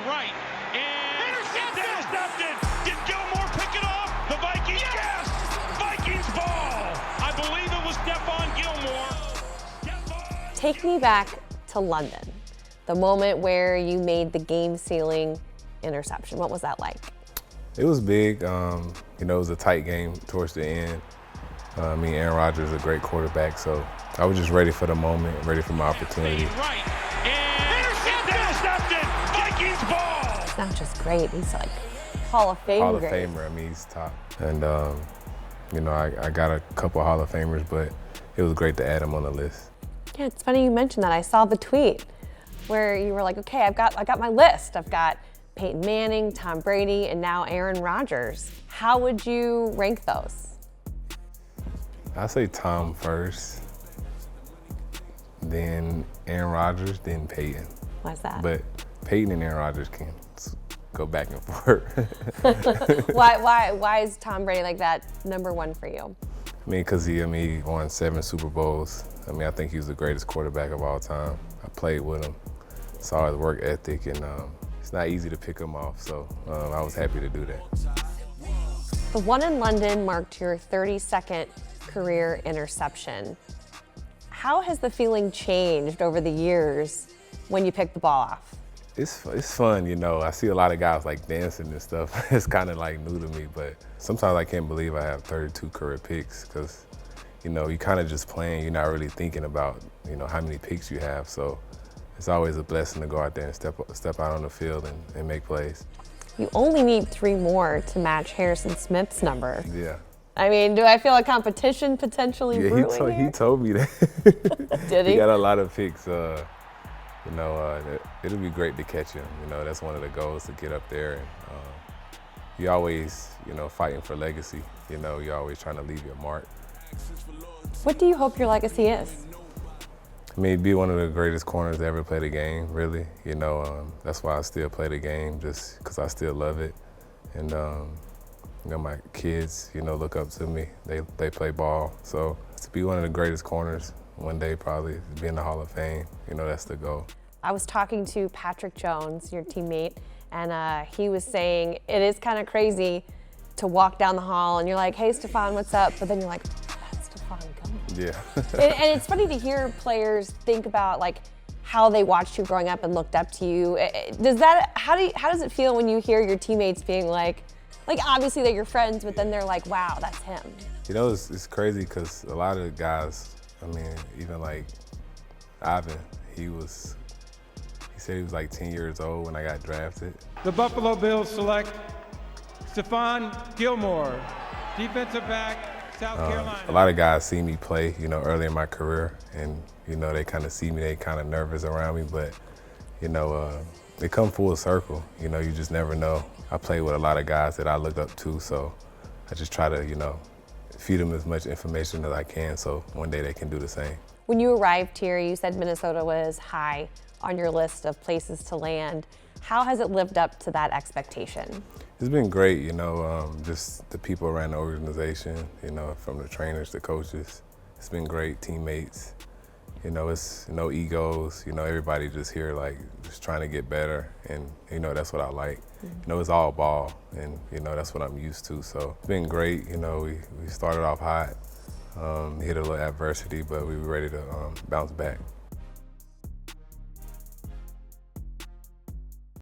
right. And intercepted. Did Gilmore pick it off? The Vikings? Yes! Vikings ball. I believe it was Stephon Gilmore. Take me back to London, the moment where you made the game-sealing interception. What was that like? It was big. It was a tight game towards the end. Aaron Rodgers is a great quarterback, so I was just ready for the moment, ready for my opportunity. Right. And intercepted. Vikings ball. It's not just great, he's like Hall of Fame Hall of great. Famer, he's top. And, I got a couple Hall of Famers, but it was great to add him on the list. Yeah, it's funny you mentioned that. I saw the tweet where you were like, okay, I got my list. I've got Peyton Manning, Tom Brady, and now Aaron Rodgers. How would you rank those? I'd say Tom first, then Aaron Rodgers, then Peyton. Why's that? But Peyton and Aaron Rodgers can go back and forth. Why is Tom Brady like that number one for you? Because he won 7 Super Bowls. I think he was the greatest quarterback of all time. I played with him, saw his work ethic, and it's not easy to pick him off, so I was happy to do that. The one in London marked your 32nd career interception. How has the feeling changed over the years when you pick the ball off? It's fun, I see a lot of guys like dancing and stuff. It's kind of like new to me, but sometimes I can't believe I have 32 career picks because, you kind of just playing. You're not really thinking about, how many picks you have. So it's always a blessing to go out there and step out on the field and make plays. You only need 3 more to match Harrison Smith's number. Yeah. Do I feel a competition potentially brewing here? He told me that. Did he? He got a lot of picks. It'll be great to catch him. That's one of the goals, to get up there. And you always, fighting for legacy. You're always trying to leave your mark. What do you hope your legacy is? Be one of the greatest corners to ever play the game, really. That's why I still play the game, just because I still love it. And, my kids, look up to me. They play ball. So to be one of the greatest corners one day, probably be in the Hall of Fame, that's the goal. I was talking to Patrick Jones, your teammate, and he was saying it is kind of crazy to walk down the hall and you're like, hey, Stephon, what's up? But then you're like, that's Stephon Gilmore. Yeah. and it's funny to hear players think about how they watched you growing up and looked up to you. How does it feel when you hear your teammates being like obviously they're your friends, but then they're like, wow, that's him. It's crazy because a lot of the guys, even like Ivan, he said he was like 10 years old when I got drafted. The Buffalo Bills select Stephon Gilmore, defensive back, South Carolina. A lot of guys see me play, early in my career, and, they kind of see me, they kind of nervous around me, but, they come full circle. You just never know. I play with a lot of guys that I look up to, so I just try to, feed them as much information as I can so one day they can do the same. When you arrived here, you said Minnesota was high on your list of places to land. How has it lived up to that expectation? It's been great, just the people around the organization, from the trainers to coaches. It's been great, teammates. It's no egos, everybody just here just trying to get better, and that's what I like. It's all ball, and that's what I'm used to. So it's been great. We started off hot, hit a little adversity, but we were ready to bounce back.